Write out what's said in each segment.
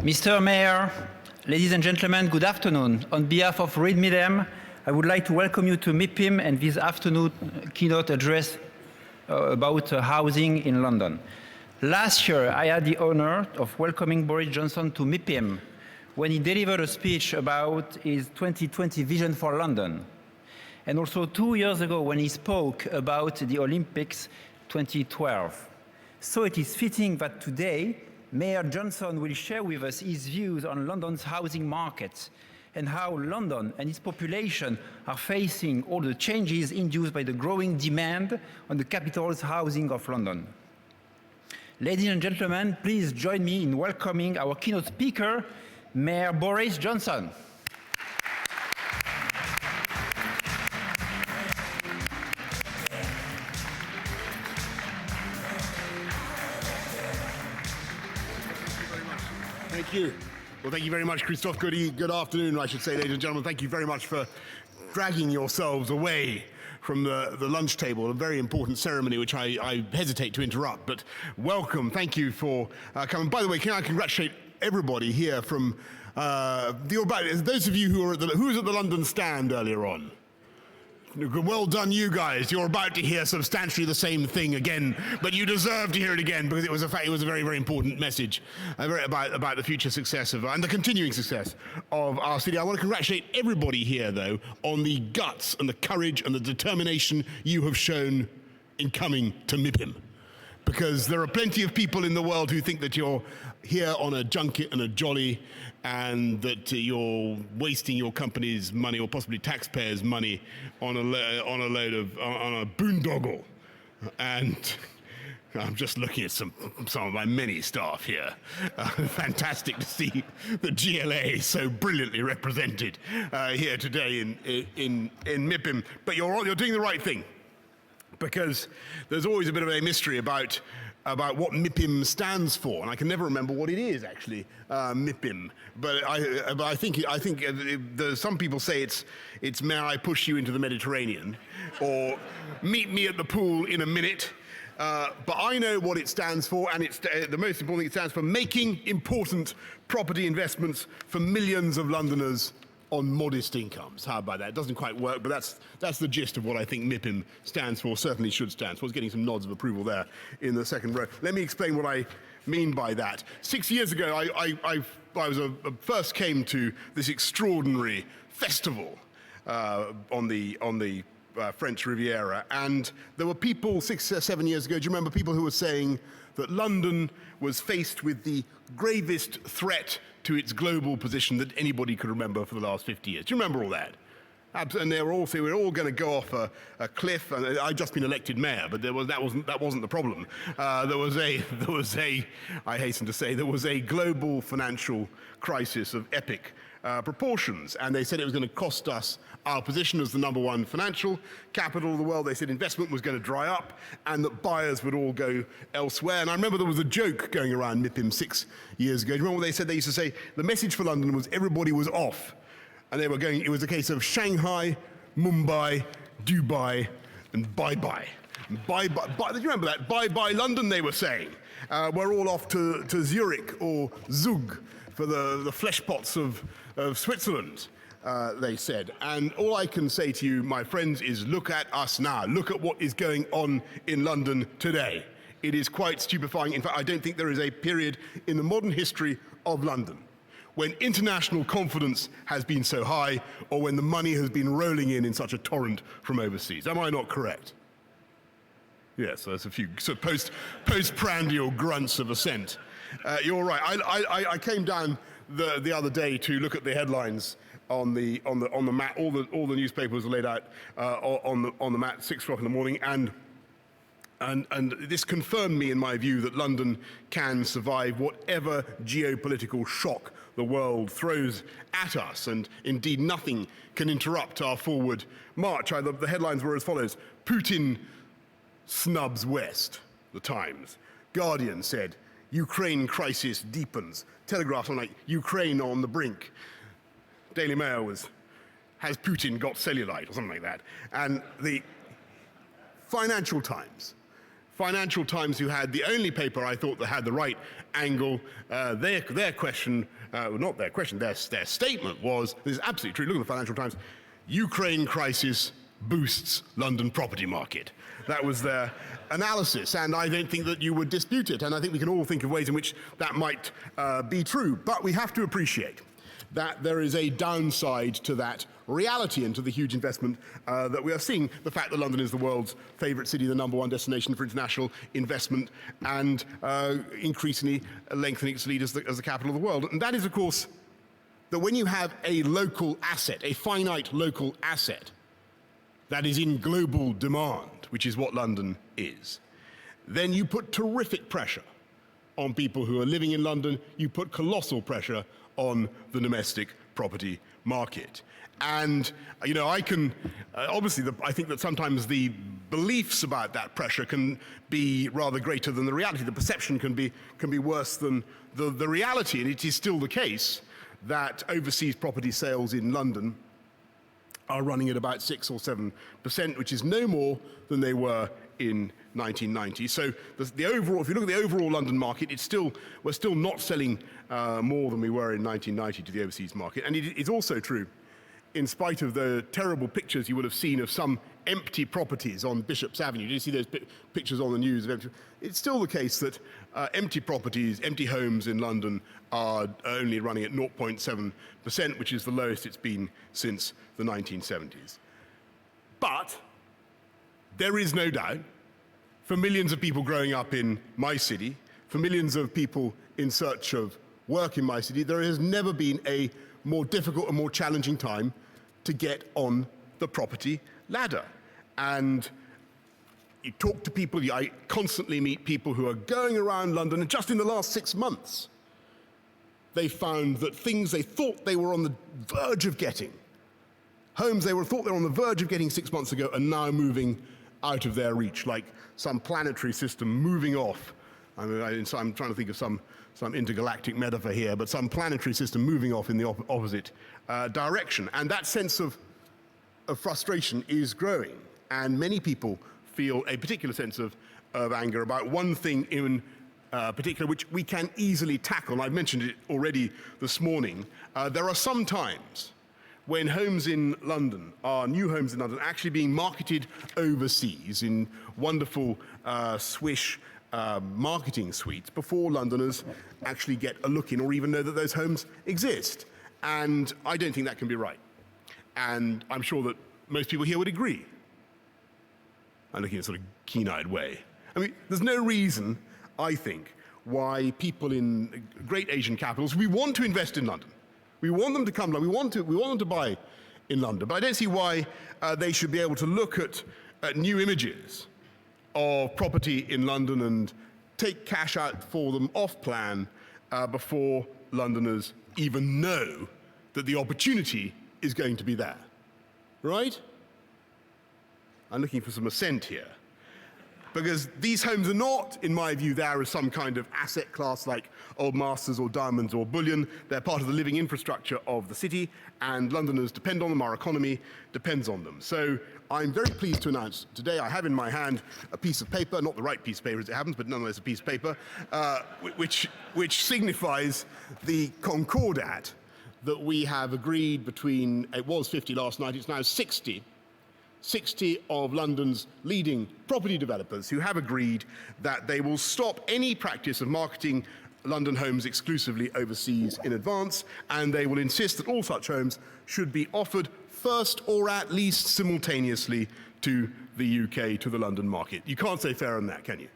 Mr. Mayor, ladies and gentlemen, good afternoon. On behalf of Reed Midem, I would like to welcome you to MIPIM and this afternoon keynote address about housing in London. Last year, I had the honor of welcoming Boris Johnson to MIPIM when he delivered a speech about his 2020 vision for London. And also 2 years ago when he spoke about the Olympics 2012. So it is fitting that today, Mayor Johnson will share with us his views on London's housing market and how London and its population are facing all the changes induced by the growing demand on the capital's housing of London. Ladies and gentlemen, please join me in welcoming our keynote speaker, Mayor Boris Johnson. Thank you. Well, thank you very much, Christophe. Good afternoon, I should say, ladies and gentlemen. Thank you very much for dragging yourselves away from the lunch table, a very important ceremony which I hesitate to interrupt. But welcome. Thank you for coming. By the way, can I congratulate everybody here from those of you who was at the London stand earlier on? Well done, you guys. You're about to hear substantially the same thing again, but you deserve to hear it again because it was a very, very important message about the future success and the continuing success of our city. I want to congratulate everybody here, though, on the guts and the courage and the determination you have shown in coming to MIPIM. Because there are plenty of people in the world who think that you're here on a junket and a jolly and that you're wasting your company's money or possibly taxpayers' money on a boondoggle. And I'm just looking at some of my many staff here. Fantastic to see the GLA so brilliantly represented here today in MIPIM. But you're doing the right thing. Because there's always a bit of a mystery about what MIPIM stands for, and I can never remember what it is actually, MIPIM. But I think some people say it's may I push you into the Mediterranean, or meet me at the pool in a minute. But I know what it stands for, and it's the most important thing. It stands for making important property investments for millions of Londoners on modest incomes. How about that? It doesn't quite work, but that's the gist of what I think MIPIM stands for, certainly should stand for. It's getting some nods of approval there in the second row. Let me explain what I mean by that. 6 years ago, I first came to this extraordinary festival on the French Riviera, and there were people 6 or 7 years ago, do you remember people who were saying that London was faced with the gravest threat to its global position that anybody could remember for the last 50 years. Do you remember all that? And they were all saying we're all going to go off a cliff. And I'd just been elected mayor, but that wasn't the problem. There was a, I hasten to say, there was a global financial crisis of epic proportions, and they said it was going to cost us our position as the #1 financial capital of the world. They said investment was going to dry up and that buyers would all go elsewhere. And I remember there was a joke going around MIPIM 6 years ago. Do you remember what they said? They used to say the message for London was everybody was off, and they were going. It was a case of Shanghai, Mumbai, Dubai, and bye-bye. Bye-bye. Do you remember that? Bye-bye London, they were saying. We're all off to Zurich or Zug for the flesh pots of Switzerland, they said. And all I can say to you, my friends, is look at us now. Look at what is going on in London today. It is quite stupefying. In fact, I don't think there is a period in the modern history of London when international confidence has been so high or when the money has been rolling in such a torrent from overseas. Am I not correct? Yes, there's a few post-prandial grunts of assent. You're right. I came down the other day to look at the headlines on the mat. All the newspapers are laid out on the mat, 6 o'clock in the morning, and this confirmed me in my view that London can survive whatever geopolitical shock the world throws at us, and indeed nothing can interrupt our forward march. The headlines were as follows: Putin snubs West, The Times. Guardian said, Ukraine crisis deepens. Telegraph on like Ukraine on the brink. Daily Mail was, has Putin got cellulite or something like that. And the Financial Times Financial Times, who had the only paper I thought that had the right angle, their statement was, this is absolutely true, look at the Financial Times, Ukraine crisis boosts London property market. That was their analysis, and I don't think that you would dispute it, and I think we can all think of ways in which that might be true, but we have to appreciate that there is a downside to that reality and to the huge investment that we are seeing. The fact that London is the world's favourite city, the #1 destination for international investment, and increasingly lengthening its lead as the capital of the world. And that is, of course, that when you have a local asset, a finite local asset, that is in global demand, which is what London is, then you put terrific pressure on people who are living in London, you put colossal pressure on the domestic property market. And, you know, I can, obviously, I think that sometimes the beliefs about that pressure can be rather greater than the reality. The perception can be worse than the reality, and it is still the case that overseas property sales in London are running at about 6 or 7%, which is no more than they were in 1990. So the overall, if you look at the overall London market, we're still not selling more than we were in 1990 to the overseas market. And it is also true, in spite of the terrible pictures you will have seen of some empty properties on Bishop's Avenue. Did you see those pictures on the news of empty? It's still the case that empty properties, empty homes in London are only running at 0.7%, which is the lowest it's been since the 1970s. But there is no doubt, for millions of people growing up in my city, for millions of people in search of work in my city, there has never been a more difficult and more challenging time to get on the property ladder. And you talk to people, I constantly meet people who are going around London, and just in the last 6 months, they found that things they thought they were on the verge of getting, homes they thought they were on the verge of getting 6 months ago, are now moving out of their reach, like some planetary system moving off. I'm trying to think of some intergalactic metaphor here, but some planetary system moving off in the opposite direction. And that sense of frustration is growing. And many people feel a particular sense of anger about one thing in particular, which we can easily tackle. I've mentioned it already this morning. There are some times when homes in London new homes in London, actually being marketed overseas in wonderful swish marketing suites before Londoners actually get a look in or even know that those homes exist. And I don't think that can be right. And I'm sure that most people here would agree. I'm looking in a sort of keen-eyed way. I mean, there's no reason, I think, why people in great Asian capitals, we want to invest in London. We want them to come, we want them to buy in London, but I don't see why they should be able to look at new images of property in London and take cash out for them off plan before Londoners even know that the opportunity is going to be there. Right? I'm looking for some assent here. Because these homes are not, in my view, there as some kind of asset class like Old Masters or diamonds or bullion. They're part of the living infrastructure of the city, and Londoners depend on them, our economy depends on them. So I'm very pleased to announce today I have in my hand a piece of paper, not the right piece of paper as it happens, but nonetheless a piece of paper, which signifies the concordat that we have agreed between, it was 50 last night, it's now 60 of London's leading property developers who have agreed that they will stop any practice of marketing London homes exclusively overseas in advance, and they will insist that all such homes should be offered first or at least simultaneously to the UK, to the London market. You can't say fairer than that, can you?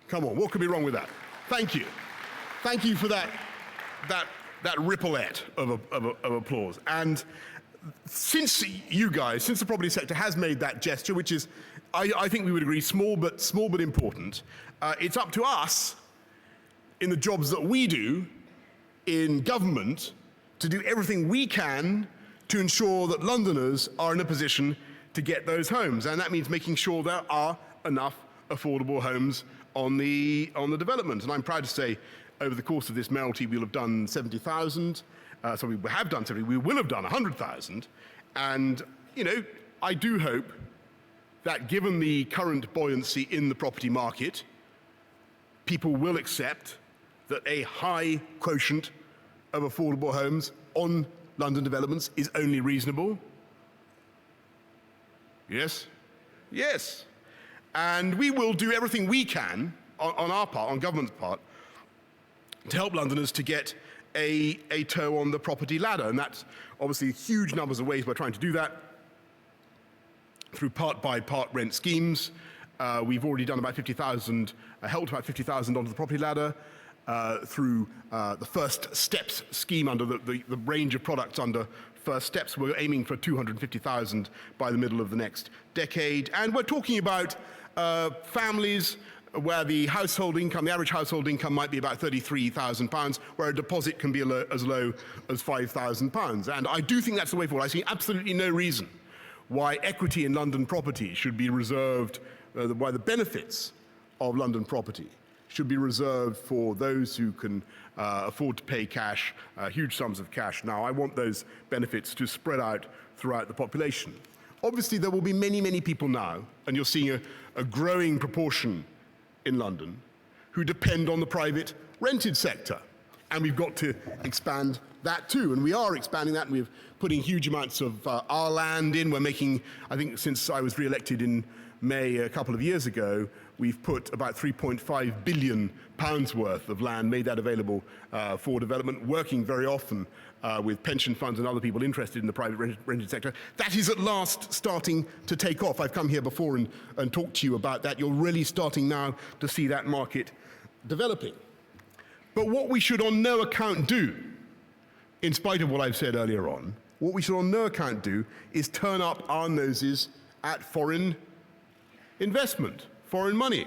Come on, what could be wrong with that? Thank you. Thank you for that rippleette of applause. And since the property sector has made that gesture, which is, I think we would agree, small but important, it's up to us in the jobs that we do in government to do everything we can to ensure that Londoners are in a position to get those homes. And that means making sure there are enough affordable homes on the development. And I'm proud to say, over the course of this mayoralty, we'll have done 70,000. So we have done 70, we will have done 100,000. And, you know, I do hope that given the current buoyancy in the property market, people will accept that a high quotient of affordable homes on London developments is only reasonable? Yes? Yes. And we will do everything we can on our part, on government's part, to help Londoners to get a toe on the property ladder. And that's obviously huge numbers of ways we're trying to do that through part-by-part rent schemes. We've already done about 50,000, helped about 50,000 onto the property ladder through the First Steps scheme under the range of products under First Steps. We're aiming for 250,000 by the middle of the next decade. And we're talking about families where the household income, the average household income might be about £33,000, where a deposit can be as low as £5,000. And I do think that's the way forward. I see absolutely no reason why equity in London property should be reserved, why the benefits of London property should be reserved for those who can afford to pay cash, huge sums of cash. Now, I want those benefits to spread out throughout the population. Obviously, there will be many, many people now, and you're seeing a growing proportion in London, who depend on the private rented sector. And we've got to expand that too, and we are expanding that, and we're putting huge amounts of our land in. We're making, I think since I was re-elected in May a couple of years ago, we've put about £3.5 billion worth of land, made that available for development, working very often with pension funds and other people interested in the private rented sector. That is at last starting to take off. I've come here before and talked to you about that. You're really starting now to see that market developing. But what we should on no account do, in spite of what I've said earlier on, what we should on no account do is turn up our noses at foreign investment, foreign money.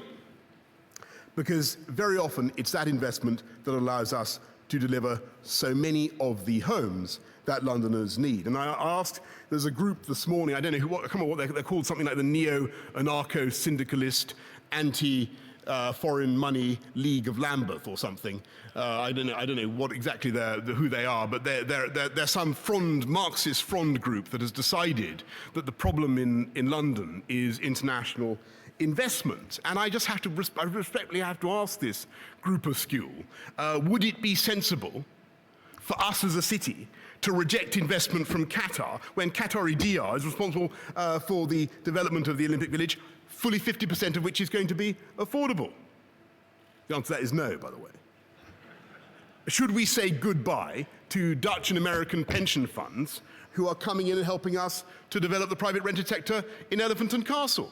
Because very often it's that investment that allows us to deliver so many of the homes that Londoners need. And I asked, there's a group this morning, I don't know who, I can't remember what they're called, something like the Neo-Anarcho-Syndicalist Anti-Foreign Money League of Lambeth or something. I don't know what exactly who they are, but they're some Marxist frond group that has decided that the problem in London is international investment. And I just respectfully have to ask this groupuscule, would it be sensible for us as a city to reject investment from Qatar when Qatari Diar is responsible for the development of the Olympic Village, fully 50% of which is going to be affordable? The answer to that is no, by the way. Should we say goodbye to Dutch and American pension funds who are coming in and helping us to develop the private rented sector in Elephant and Castle?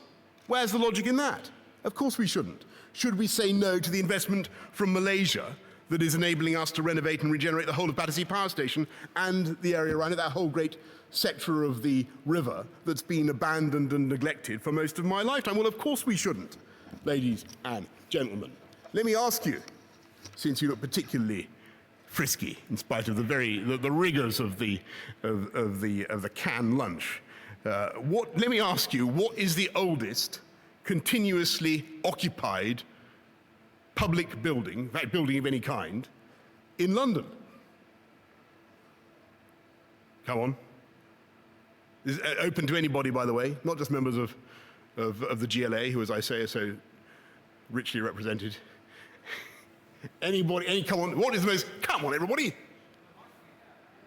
Where's the logic in that? Of course we shouldn't. Should we say no to the investment from Malaysia that is enabling us to renovate and regenerate the whole of Battersea Power Station and the area around it, that whole great sector of the river that's been abandoned and neglected for most of my lifetime? Well, of course we shouldn't, ladies and gentlemen. Let me ask you, since you look particularly frisky in spite of the rigors of the canned lunch, let me ask you, what is the oldest continuously occupied public building, in fact building of any kind, in London? Come on. This is open to anybody, by the way, not just members of the GLA, who, as I say, are so richly represented. Anybody, come on, what is the most, come on everybody.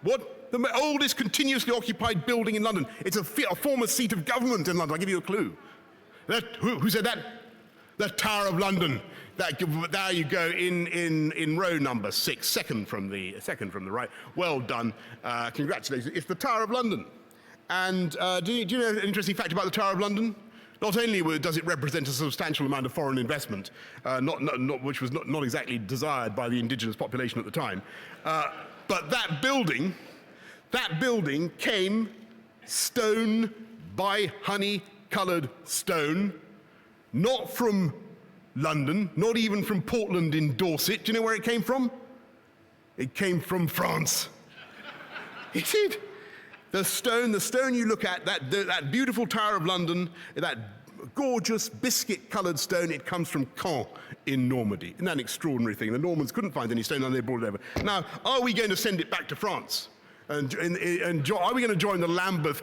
What? The oldest continuously occupied building in London. It's a former seat of government in London. I'll give you a clue. Who said that? The Tower of London. There you go, in row number 6, second from the right. Well done. Congratulations. It's the Tower of London. And do you know an interesting fact about the Tower of London? Not only does it represent a substantial amount of foreign investment, which was not exactly desired by the indigenous population at the time, but that building came stone by honey-coloured stone, not from London, not even from Portland in Dorset. Do you know where it came from? It came from France. It did. The stone you look at, that beautiful Tower of London, that gorgeous biscuit-coloured stone, it comes from Caen in Normandy. Isn't that an extraordinary thing? The Normans couldn't find any stone and they brought it over. Now, are we going to send it back to France And are we going to join the Lambeth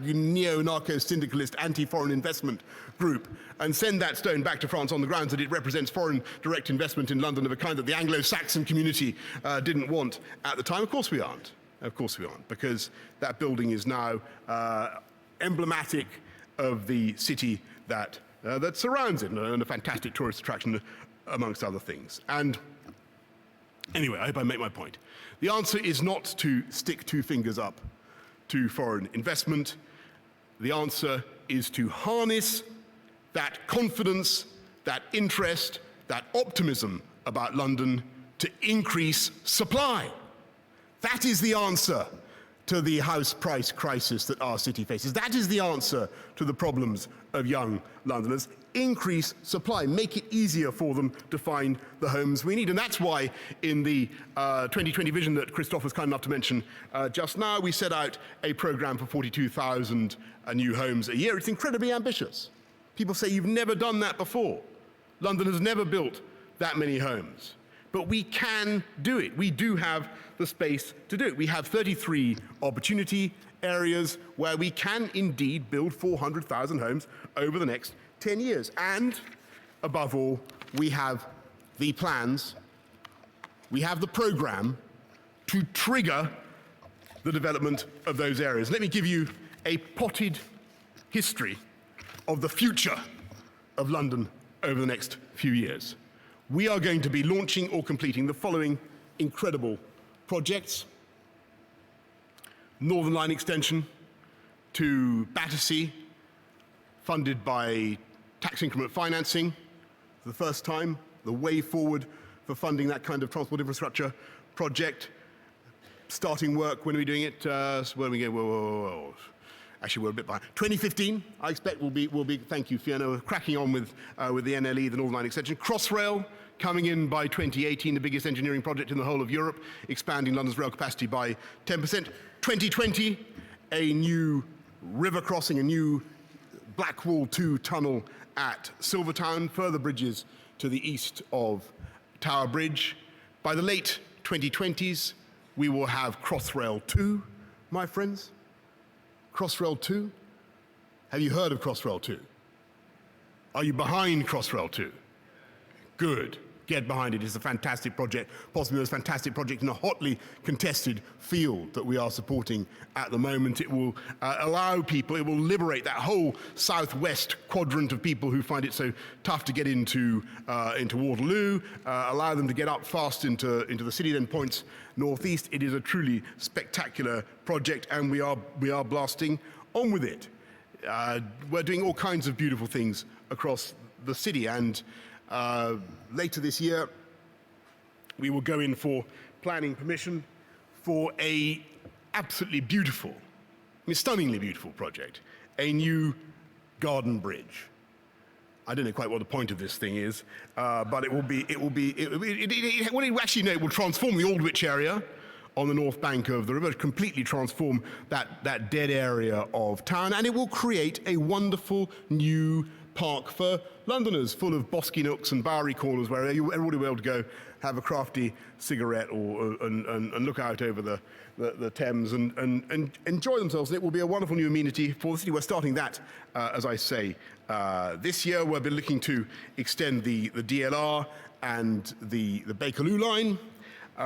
neo-narco-syndicalist anti-foreign investment group and send that stone back to France on the grounds that it represents foreign direct investment in London of a kind that the Anglo-Saxon community didn't want at the time? Of course we aren't. Of course we aren't, because that building is now emblematic of the city that surrounds it, and a fantastic tourist attraction amongst other things. And anyway, I hope I make my point. The answer is not to stick two fingers up to foreign investment. The answer is to harness that confidence, that interest, that optimism about London to increase supply. That is the answer to the house price crisis that our city faces. That is the answer to the problems of young Londoners. Increase supply, make it easier for them to find the homes we need. And that's why in the 2020 vision that Christophe was kind enough to mention just now, we set out a program for 42,000 new homes a year. It's incredibly ambitious. People say you've never done that before. London has never built that many homes. But we can do it. We do have the space to do it. We have 33 opportunity areas where we can indeed build 400,000 homes over the next 10 years. And above all, we have the plans, we have the program to trigger the development of those areas. Let me give you a potted history of the future of London over the next few years. We are going to be launching or completing the following incredible projects. Northern Line extension to Battersea, funded by tax increment financing for the first time, the way forward for funding that kind of transport infrastructure project. Starting work, when are we doing it? When are we going? Actually, we're a bit behind. 2015, I expect will be. Thank you, Fiona. We're cracking on with the NLE, the Northern Line extension. Crossrail coming in by 2018, the biggest engineering project in the whole of Europe, expanding London's rail capacity by 10%. 2020, a new river crossing, a new Blackwall 2 tunnel at Silvertown, further bridges to the east of Tower Bridge. By the late 2020s, we will have Crossrail 2, my friends. Crossrail 2? Have you heard of Crossrail 2? Are you behind Crossrail 2? Good. Get behind it. It's a fantastic project, possibly the most fantastic project in a hotly contested field that we are supporting at the moment. It will allow people, it will liberate that whole southwest quadrant of people who find it so tough to get into Waterloo, allow them to get up fast into the city, then points northeast. It is a truly spectacular project, and we are blasting on with it. We're doing all kinds of beautiful things across the city, and later this year, we will go in for planning permission for a absolutely beautiful, stunningly beautiful project, a new garden bridge. I don't know quite what the point of this thing is, but it will transform the Aldwych area on the north bank of the river, completely transform that dead area of town, and it will create a wonderful new park for Londoners, full of bosky nooks and bowery corners where everybody will be able to go have a crafty cigarette and look out over the Thames and enjoy themselves. And it will be a wonderful new amenity for the city. We're starting that, as I say, this year. We'll be looking to extend the DLR and the Bakerloo line.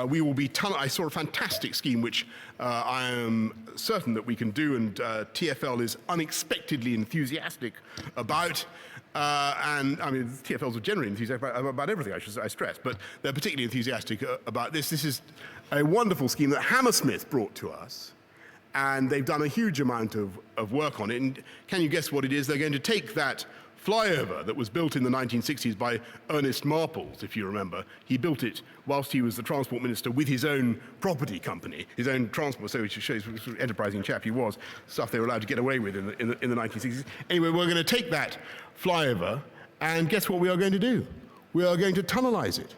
We will be I saw a fantastic scheme which I am certain that we can do, and TfL is unexpectedly enthusiastic about. And I mean, TfLs are generally enthusiastic about everything, I stress, but they're particularly enthusiastic about this. This is a wonderful scheme that Hammersmith brought to us, and they've done a huge amount of work on it. And can you guess what it is? They're going to take that flyover that was built in the 1960s by Ernest Marples, if you remember. He built it whilst he was the transport minister with his own property company, his own transport, so it shows what sort of enterprising chap he was, stuff they were allowed to get away with in the 1960s. Anyway, we're going to take that flyover, and guess what we are going to do? We are going to tunnelize it.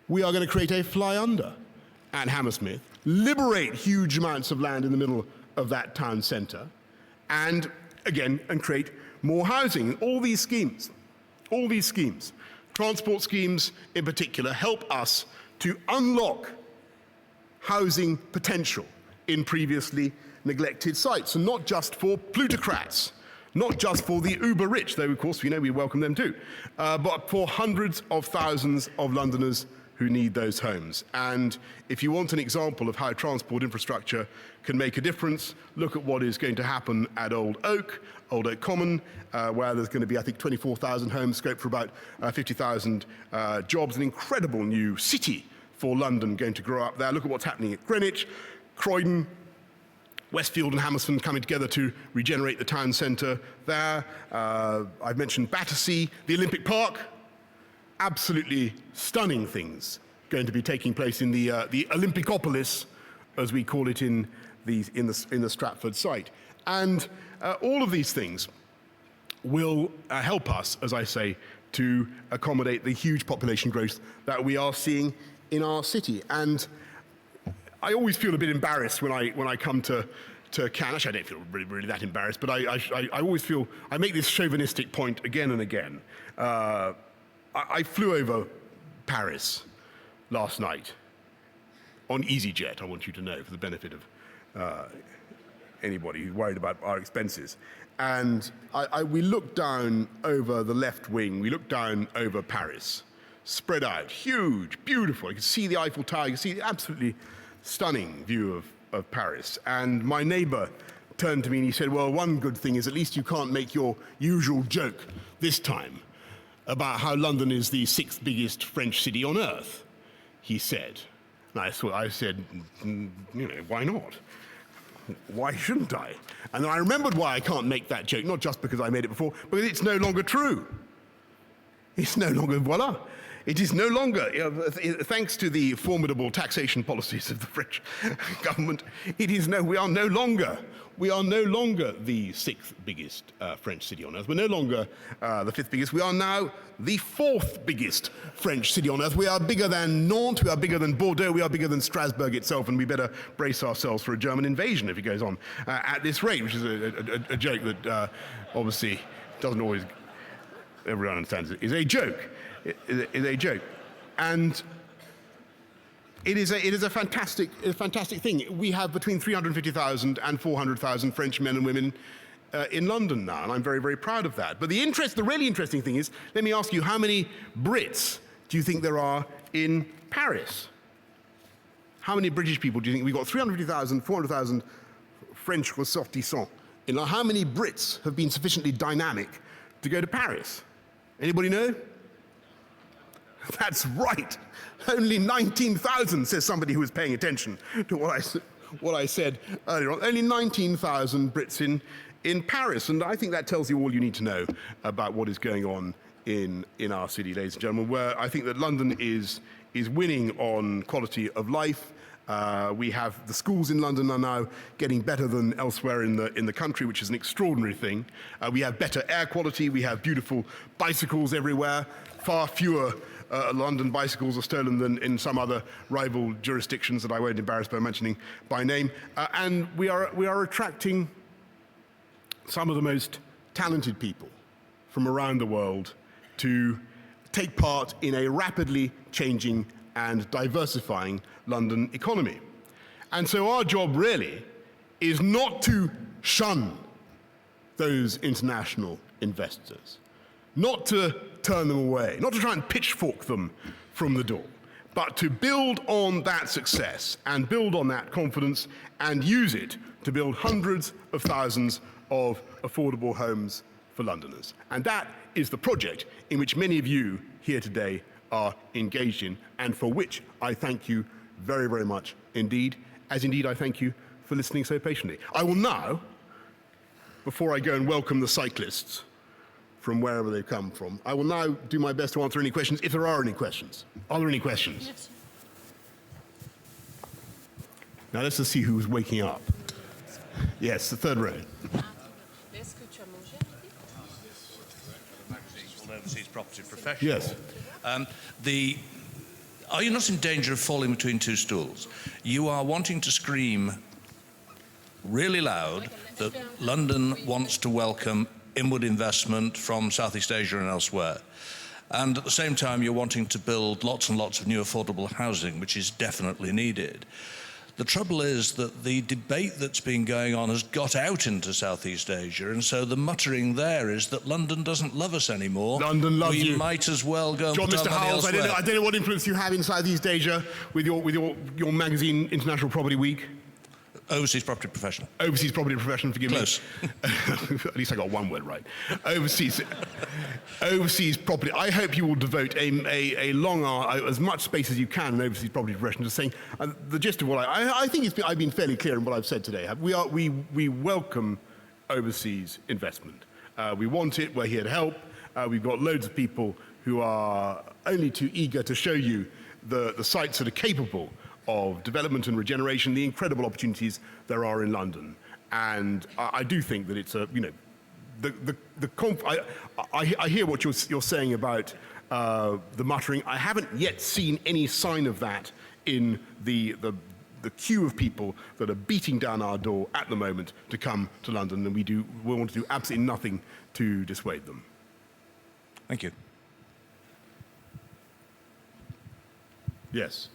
We are going to create a fly-under at Hammersmith, liberate huge amounts of land in the middle of that town centre, and create more housing. All these schemes, transport schemes in particular, help us to unlock housing potential in previously neglected sites, and not just for plutocrats, not just for the uber rich, though of course we know we welcome them too, but for hundreds of thousands of Londoners who need those homes. And if you want an example of how transport infrastructure can make a difference, look at what is going to happen at Old Oak Common, where there's going to be, I think, 24,000 homes, scope for about 50,000 jobs, an incredible new city for London going to grow up there. Look at what's happening at Greenwich, Croydon, Westfield and Hammersmith coming together to regenerate the town centre there. I've mentioned Battersea, the Olympic Park, absolutely stunning things going to be taking place in the Olympicopolis, as we call it in the Stratford site. And all of these things will help us, as I say, to accommodate the huge population growth that we are seeing in our city. And I always feel a bit embarrassed when I come to Cannes. Actually, I don't feel really that embarrassed, but I always feel, I make this chauvinistic point again and again. I flew over Paris last night on EasyJet, I want you to know, for the benefit of anybody who's worried about our expenses. And we looked down over the left wing, we looked down over Paris, spread out, huge, beautiful. You could see the Eiffel Tower, you could see the absolutely stunning view of Paris. And my neighbor turned to me and he said, well, one good thing is at least you can't make your usual joke this time about how London is the 6th biggest French city on earth, he said. And I said, you know, why not? Why shouldn't I? And then I remembered why I can't make that joke, not just because I made it before, but it's no longer true. It's no longer, voila. It is no longer, thanks to the formidable taxation policies of the French government, we are no longer the 6th biggest French city on earth. We're no longer the 5th biggest. We are now the 4th biggest French city on earth. We are bigger than Nantes, we are bigger than Bordeaux, we are bigger than Strasbourg itself, and we better brace ourselves for a German invasion if it goes on at this rate, which is a joke that obviously doesn't always, everyone understands it, is a joke. It is a joke. And it is a fantastic thing. We have between 350,000 and 400,000 French men and women in London now, and I'm very, very proud of that. But the really interesting thing is, let me ask you, how many Brits do you think there are in Paris? How many British people do you think? We've got 350,000, 400,000 French ressortissants. How many Brits have been sufficiently dynamic to go to Paris? Anybody know? That's right. Only 19,000, says somebody who was paying attention to what I said earlier on. Only 19,000 Brits in Paris. And I think that tells you all you need to know about what is going on in our city, ladies and gentlemen, where I think that London is winning on quality of life. We have the schools in London are now getting better than elsewhere in the country, which is an extraordinary thing. We have better air quality. We have beautiful bicycles everywhere. Far fewer London bicycles are stolen than in some other rival jurisdictions that I won't embarrass by mentioning by name. And we are attracting some of the most talented people from around the world to take part in a rapidly changing and diversifying London economy. And so our job really is not to shun those international investors, not to turn them away, not to try and pitchfork them from the door, but to build on that success and build on that confidence and use it to build hundreds of thousands of affordable homes for Londoners. And that is the project in which many of you here today are engaged in, and for which I thank you very, very much indeed, as indeed I thank you for listening so patiently. I will now, before I go and welcome the cyclists from wherever they've come from, I will now do my best to answer any questions, if there are any questions. Are there any questions? Yes. Now let's just see who's waking up. Yes, the third row. Overseas property professional. Yes. Are you not in danger of falling between two stools? You are wanting to scream really loud that London wants to welcome inward investment from Southeast Asia and elsewhere. And at the same time, you're wanting to build lots and lots of new affordable housing, which is definitely needed. The trouble is that the debate that's been going on has got out into Southeast Asia, and so the muttering there is that London doesn't love us anymore. London loves you. We might as well go and John, put Mr. our money Howells, elsewhere. I don't know what influence you have in Southeast Asia with your magazine, International Property Week. Overseas property professional. Overseas property professional, forgive Close. me. At least I got one word right. Overseas property. I hope you will devote a long hour, as much space as you can in overseas property profession, to saying the gist of what I think I've been fairly clear in what I've said today. We welcome overseas investment. We want it. We're here to help. We've got loads of people who are only too eager to show you the sites that are capable of development and regeneration, the incredible opportunities there are in London. And I do think that it's a, I hear what you're saying about the muttering. I haven't yet seen any sign of that in the queue of people that are beating down our door at the moment to come to London, and we want to do absolutely nothing to dissuade them. Thank you. Yes.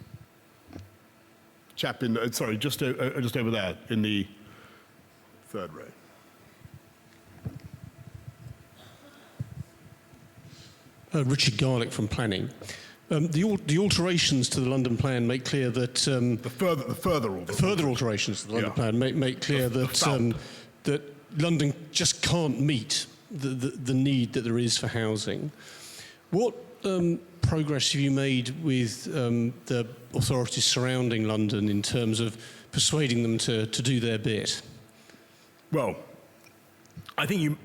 Chap in, sorry, just over there in the third row. Richard Garlick from Planning. The alterations to the London plan make clear that The further alterations to the London plan make clear that that London just can't meet the need that there is for housing. What progress have you made with the authorities surrounding London in terms of persuading them to do their bit? Well, I think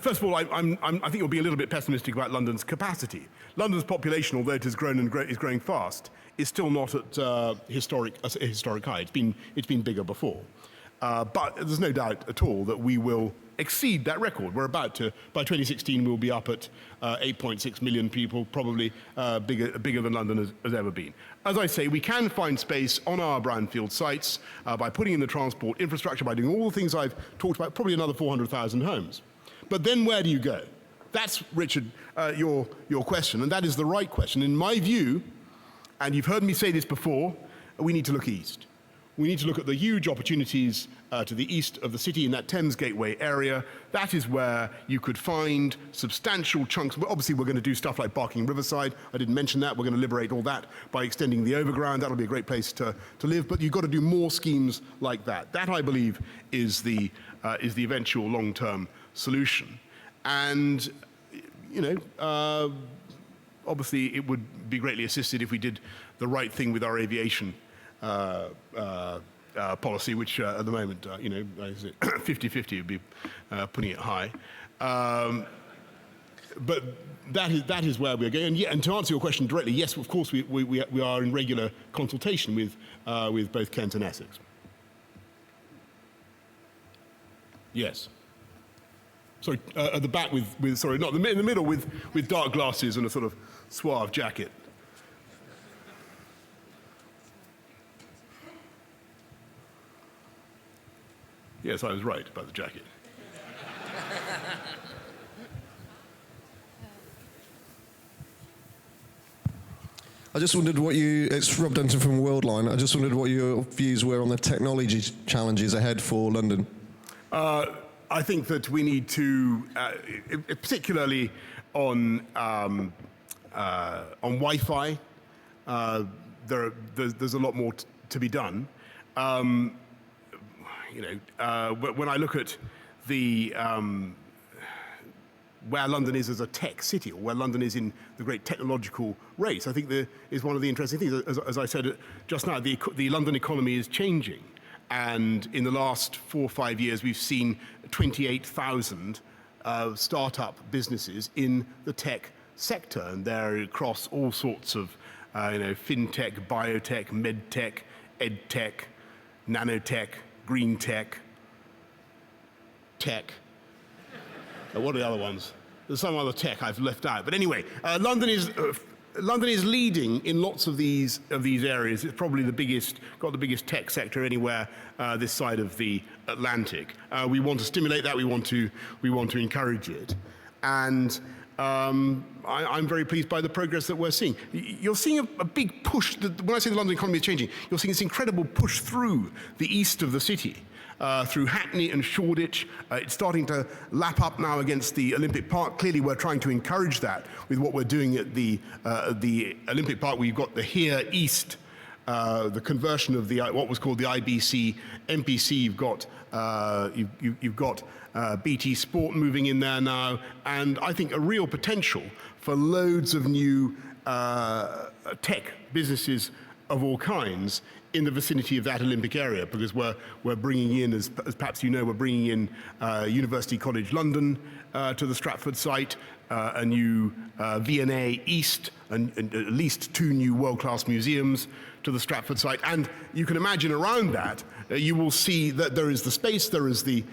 first of all, I think you'll be a little bit pessimistic about London's capacity. London's population, although it has grown and is growing fast, is still not at a historic high. It's been bigger before. But there's no doubt at all that we will exceed that record. We're about to, by 2016, we'll be up at 8.6 million people, probably bigger than London has ever been. As I say, we can find space on our brownfield sites by putting in the transport infrastructure, by doing all the things I've talked about, probably another 400,000 homes. But then where do you go? That's, Richard, your question, and that is the right question. In my view, and you've heard me say this before, we need to look east. We need to look at the huge opportunities to the east of the city in that Thames Gateway area. That is where you could find substantial chunks. Well, obviously, we're going to do stuff like Barking Riverside. I didn't mention that. We're going to liberate all that by extending the overground. That'll be a great place to live. But you've got to do more schemes like that. That, I believe, is the eventual long-term solution. And, obviously, it would be greatly assisted if we did the right thing with our aviation policy, which at the moment, 50-50 would be putting it high. But that is where we're going. And to answer your question directly, yes, of course, we are in regular consultation with both Kent and Essex. Yes. Sorry, at the back with sorry, not in the middle with dark glasses and a sort of suave jacket. Yes, I was right about the jacket. I just wondered it's Rob Denton from Worldline. I just wondered what your views were on the technology challenges ahead for London. I think that we need to, particularly on Wi-Fi, there's a lot more to be done. When I look at where London is as a tech city, or where London is in the great technological race, I think there is one of the interesting things. As I said just now, the London economy is changing. And in the last 4 or 5 years, we've seen 28,000 startup businesses in the tech sector. And they're across all sorts of, fintech, biotech, medtech, edtech, nanotech, green tech. What are the other ones? There's some other tech I've left out. But anyway, London is leading in lots of these areas. It's probably got the biggest tech sector anywhere this side of the Atlantic. We want to stimulate that. We want to encourage it. And I'm very pleased by the progress that we're seeing. You're seeing a big push. When I say the London economy is changing, you're seeing this incredible push through the east of the city, through Hackney and Shoreditch. It's starting to lap up now against the Olympic Park. Clearly, we're trying to encourage that with what we're doing at the Olympic Park. We've got the Here East, the conversion of what was called the IBC MPC. You've got BT Sport moving in there now, and I think a real potential for loads of new tech businesses of all kinds in the vicinity of that Olympic area, because we're bringing in, as perhaps you know, we're bringing in University College London to the Stratford site, a new V&A East, and at least 2 new world-class museums to the Stratford site. And you can imagine around that, you will see that there is the space, there is the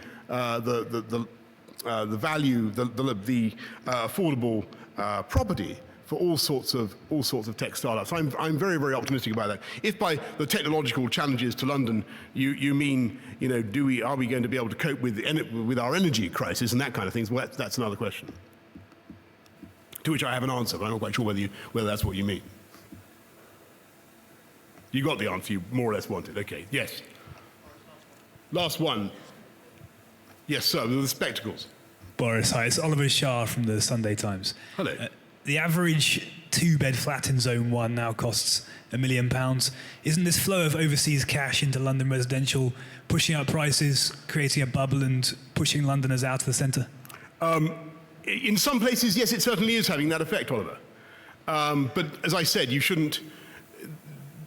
value, the affordable property for all sorts of tech startups. I'm very, very optimistic about that. If by the technological challenges to London you mean, are we going to be able to cope with our energy crisis and that kind of things? Well, that's another question, to which I have an answer, but I'm not quite sure whether that's what you mean. You got the answer you more or less wanted. Okay. Yes. Last one. Yes, sir, with the spectacles. Boris, hi, it's Oliver Shah from the Sunday Times. Hello. The average 2-bed flat in Zone 1 now costs £1 million. Isn't this flow of overseas cash into London residential pushing up prices, creating a bubble and pushing Londoners out of the centre? In some places, yes, it certainly is having that effect, Oliver. But as I said, you shouldn't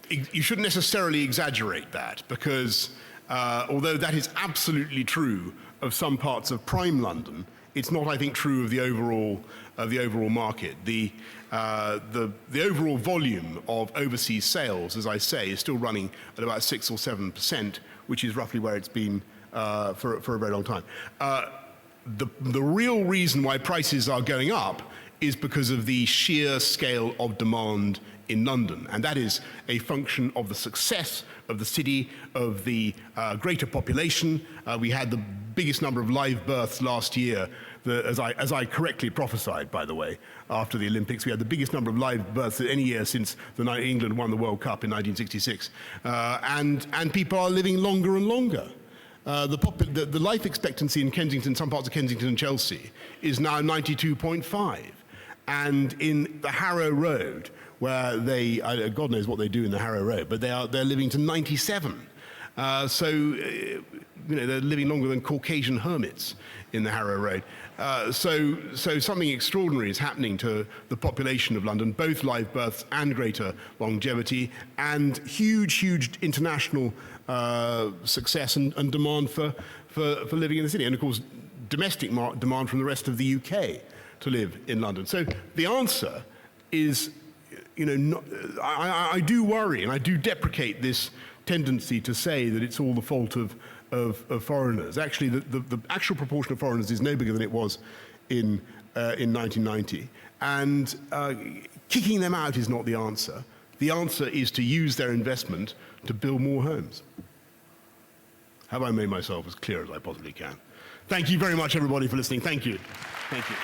necessarily exaggerate that, because although that is absolutely true of some parts of prime London, it's not, I think, true of the overall market. The overall volume of overseas sales, as I say, is still running at about 6 or 7%, which is roughly where it's been for a very long time. The real reason why prices are going up is because of the sheer scale of demand in London, and that is a function of the success of the city, of the greater population. We had the biggest number of live births last year, as I correctly prophesied, by the way, after the Olympics. We had the biggest number of live births in any year since England won the World Cup in 1966. And people are living longer and longer. The life expectancy in Kensington, some parts of Kensington and Chelsea, is now 92.5. And in the Harrow Road, where God knows what they do in the Harrow Road, but they're living to 97. So they're living longer than Caucasian hermits in the Harrow Road. So something extraordinary is happening to the population of London, both live births and greater longevity, and huge international success and demand for living in the city. And of course, domestic demand from the rest of the UK to live in London. So the answer is, I do worry and I do deprecate this tendency to say that it's all the fault of foreigners. Actually, the actual proportion of foreigners is no bigger than it was in 1990. And kicking them out is not the answer. The answer is to use their investment to build more homes. Have I made myself as clear as I possibly can? Thank you very much, everybody, for listening. Thank you. Thank you.